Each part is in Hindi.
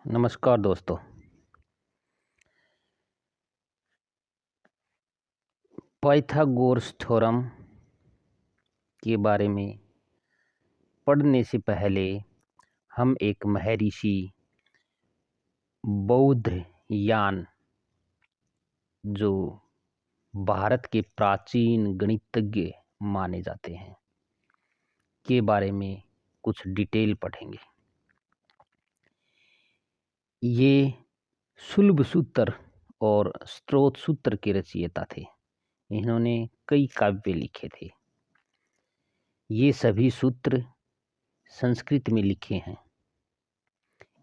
नमस्कार दोस्तों। पाइथागोरस थ्योरम के बारे में पढ़ने से पहले हम एक महर्षि बौद्धयान जो भारत के प्राचीन गणितज्ञ माने जाते हैं के बारे में कुछ डिटेल पढ़ेंगे। ये शुल्ब सूत्र और स्त्रोत सूत्र के रचयिता थे। इन्होंने कई काव्य लिखे थे। ये सभी सूत्र संस्कृत में लिखे हैं।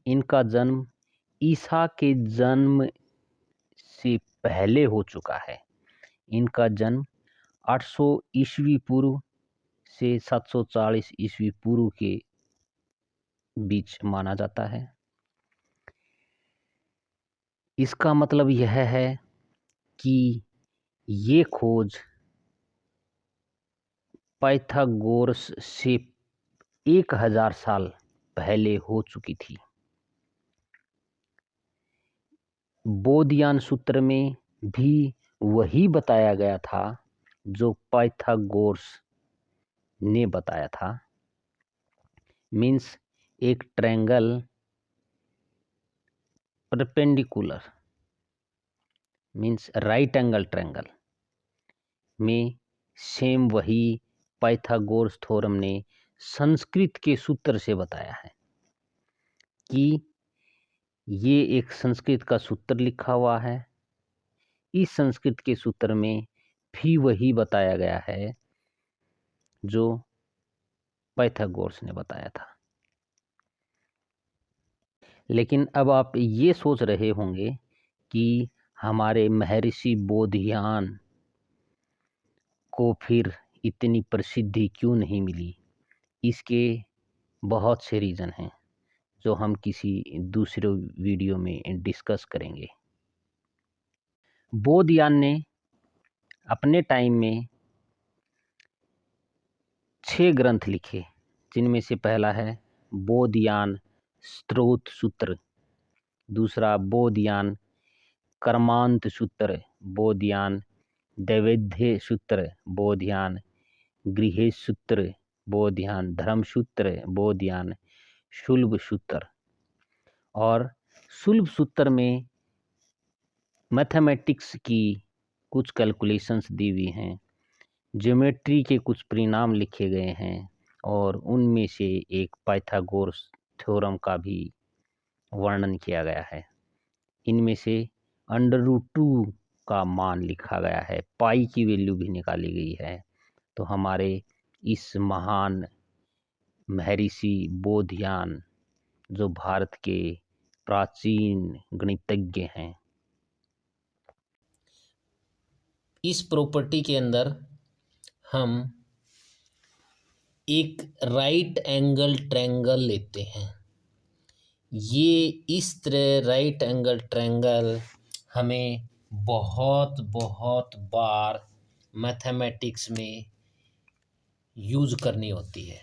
इनका जन्म ईसा के जन्म से पहले हो चुका है। इनका जन्म 800 ईस्वी पूर्व से 740 ईस्वी पूर्व के बीच माना जाता है। इसका मतलब यह है कि ये खोज पाइथागोरस से 1000 साल पहले हो चुकी थी। बोधियान सूत्र में भी वही बताया गया था जो पाइथागोरस ने बताया था। मीन्स एक triangle perpendicular means right angle triangle में सेम वही पाइथागोरस थ्योरम ने संस्कृत के सूत्र से बताया है कि ये एक संस्कृत का सूत्र लिखा हुआ है। इस संस्कृत के सूत्र में भी वही बताया गया है जो पाइथागोरस ने बताया था। लेकिन अब आप ये सोच रहे होंगे कि हमारे महर्षि बोधियान को फिर इतनी प्रसिद्धि क्यों नहीं मिली। इसके बहुत से रीज़न हैं जो हम किसी दूसरे वीडियो में डिस्कस करेंगे। बोधियान ने अपने टाइम में 6 ग्रंथ लिखे, जिनमें से पहला है बोधियान स्त्रोत सूत्र, दूसरा बोधियान कर्मांत सूत्र, बोधियान दैवेध्य सूत्र, बोधियान गृहेश सूत्र, बोधियान धर्म सूत्र, बोधियान शुल्ब सूत्र। और शुल्ब सूत्र में मैथमेटिक्स की कुछ कैलकुलेशंस दी हुई हैं, ज्योमेट्री के कुछ परिणाम लिखे गए हैं और उनमें से एक पाइथागोरस थ्योरम का भी वर्णन किया गया है। इनमें से √2 का मान लिखा गया है, पाई की वैल्यू भी निकाली गई है। तो हमारे इस महान महर्षि बोधियान जो भारत के प्राचीन गणितज्ञ हैं, इस प्रॉपर्टी के अंदर हम एक राइट एंगल ट्रायंगल लेते हैं। ये इस तरह राइट एंगल ट्रायंगल हमें बहुत बहुत बार मैथमेटिक्स में यूज़ करनी होती है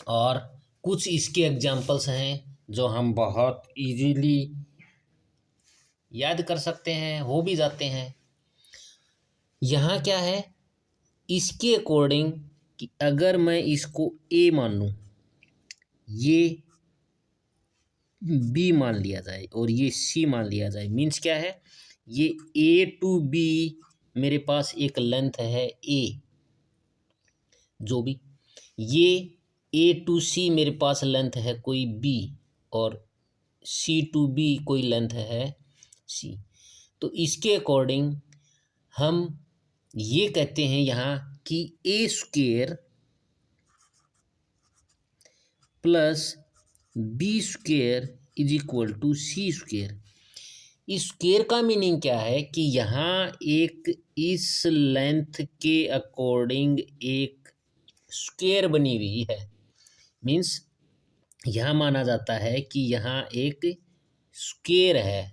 और कुछ इसके एग्जाम्पल्स हैं जो हम बहुत इजीली याद कर सकते हैं, हो भी जाते हैं। यहाँ क्या है, इसके अकॉर्डिंग कि अगर मैं इसको ए मान लूँ, ये बी मान लिया जाए और ये सी मान लिया जाए, मीन्स क्या है, ये ए टू बी मेरे पास एक लेंथ है ए, जो भी ये ए टू सी मेरे पास लेंथ है कोई बी और सी टू बी कोई लेंथ है सी। तो इसके अकॉर्डिंग हम ये कहते हैं यहाँ कि A square plus B square is equal to C square. इस स्क्वेयर का मीनिंग क्या है कि यहाँ एक इस लेंथ के अकॉर्डिंग एक स्क्वेयर बनी हुई है। मीन्स यहाँ माना जाता है कि यहाँ एक स्क्वेयर है।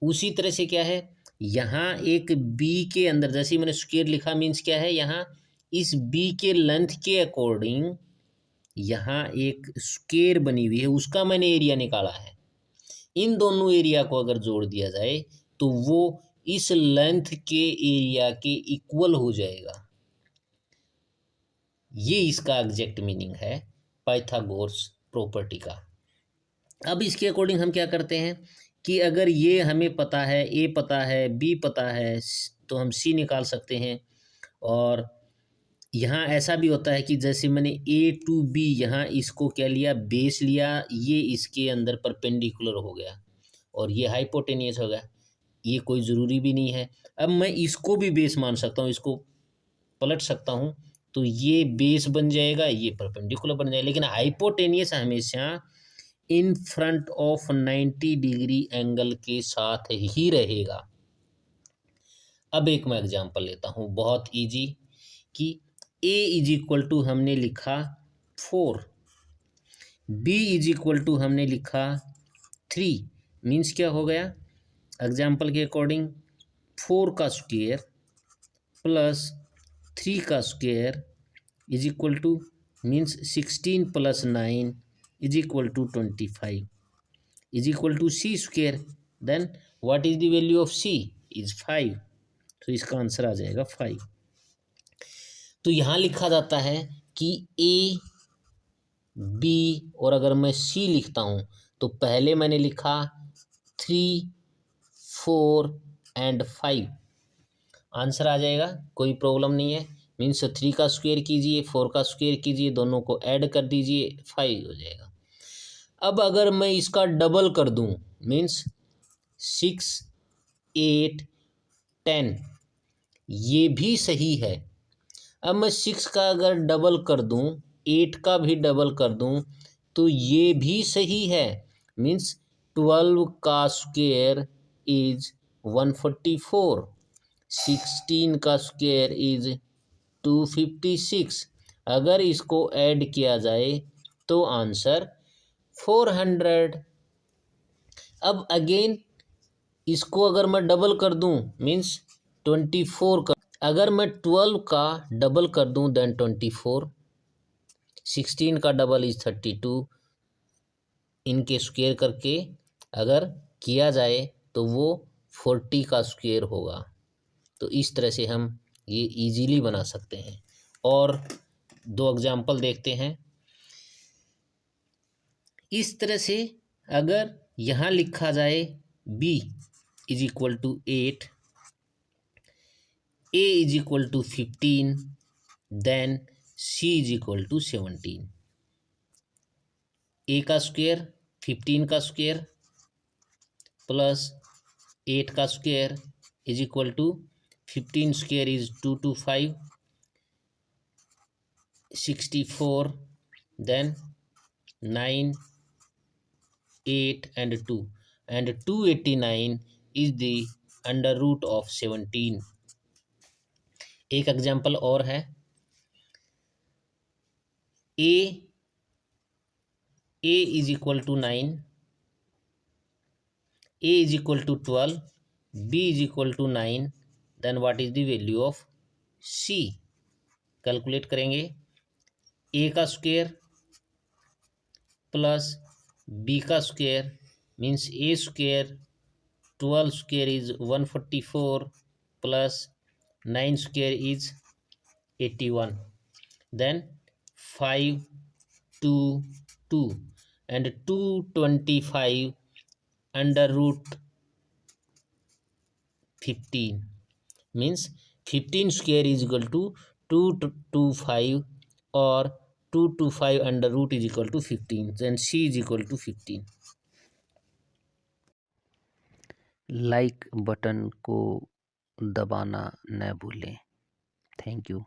उसी तरह से क्या है, यहाँ एक बी के अंदर, जैसे मैंने स्क्वेयर लिखा, मीन्स क्या है, यहाँ इस बी के लेंथ के अकॉर्डिंग यहाँ एक स्क्वायर बनी हुई है, उसका मैंने एरिया निकाला है। इन दोनों एरिया को अगर जोड़ दिया जाए तो वो इस लेंथ के एरिया के इक्वल हो जाएगा। ये इसका एग्जैक्ट मीनिंग है पाइथागोरस प्रॉपर्टी का। अब इसके अकॉर्डिंग हम क्या करते हैं कि अगर ये हमें पता है, ए पता है, बी पता है, तो हम सी निकाल सकते हैं। और यहाँ ऐसा भी होता है कि जैसे मैंने ए टू बी यहाँ इसको क्या लिया, बेस लिया, ये इसके अंदर परपेंडिकुलर हो गया और ये हाइपोटेनियस हो गया। ये कोई ज़रूरी भी नहीं है। अब मैं इसको भी बेस मान सकता हूँ, इसको पलट सकता हूँ, तो ये बेस बन जाएगा, ये परपेंडिकुलर बन जाएगा। लेकिन हाइपोटेनियस हमेशा in front of 90 degree angle के साथ ही रहेगा। अब एक मैं एग्जांपल लेता हूँ बहुत इजी, कि a इज इक्वल टू हमने लिखा 4, b इज इक्वल टू हमने लिखा 3। मीन्स क्या हो गया एग्जांपल के अकॉर्डिंग, 4 का स्क्वायर प्लस 3 का square is equal to means 16 plus 9 is equal to 25 is equal to C square. Then what is the value of C is 5। तो इसका आंसर आ जाएगा 5। तो यहाँ लिखा जाता है कि ए बी, और अगर मैं सी लिखता हूँ तो पहले मैंने लिखा 3 4 एंड 5, आंसर आ जाएगा, कोई प्रॉब्लम नहीं है। मीन्स 3 का स्क्वायर कीजिए, 4 का स्क्वायर कीजिए, दोनों को ऐड कर दीजिए, 5 हो जाएगा। अब अगर मैं इसका डबल कर दूं, मीन्स 6 8 10, ये भी सही है। अब मैं 6 का अगर डबल कर दूं, 8 का भी डबल कर दूं, तो ये भी सही है। मीन्स 12 का स्क्वायर इज 144, 16 का स्क्वायर इज 256। अगर इसको ऐड किया जाए तो आंसर 400। अब अगेन इसको अगर मैं डबल कर दूं, मीन्स 24 का, अगर मैं 12 का डबल कर दूं देन 24, 16 का डबल इज 32, इनके स्क्वायर करके अगर किया जाए तो वो 40 का स्क्वायर होगा। तो इस तरह से हम ये इजीली बना सकते हैं। और 2 एग्जाम्पल देखते हैं। इस तरह से अगर यहाँ लिखा जाए b is equal to 8, a is equal to 15, then c is equal to 17। a का स्क्वायर 15 का स्क्वायर प्लस 8 का square is equal to 15 square is 225, 64, then 9, 8 and 2, and 289 is the under root of 17। एक एग्जाम्पल और है, A is equal to 9, A is equal to 12, B is equal to 9, then what is the value of C. Calculate करेंगे, ए का स्क्वायर प्लस बी का square means A square 12 square is 144 plus 9 square is 81, then 5 2 2 and 225 under root 15 means 15 square is equal to 225 और 225 under root is equal to 15, then C is equal to 15। Like button को दबाना न भूलें। Thank you.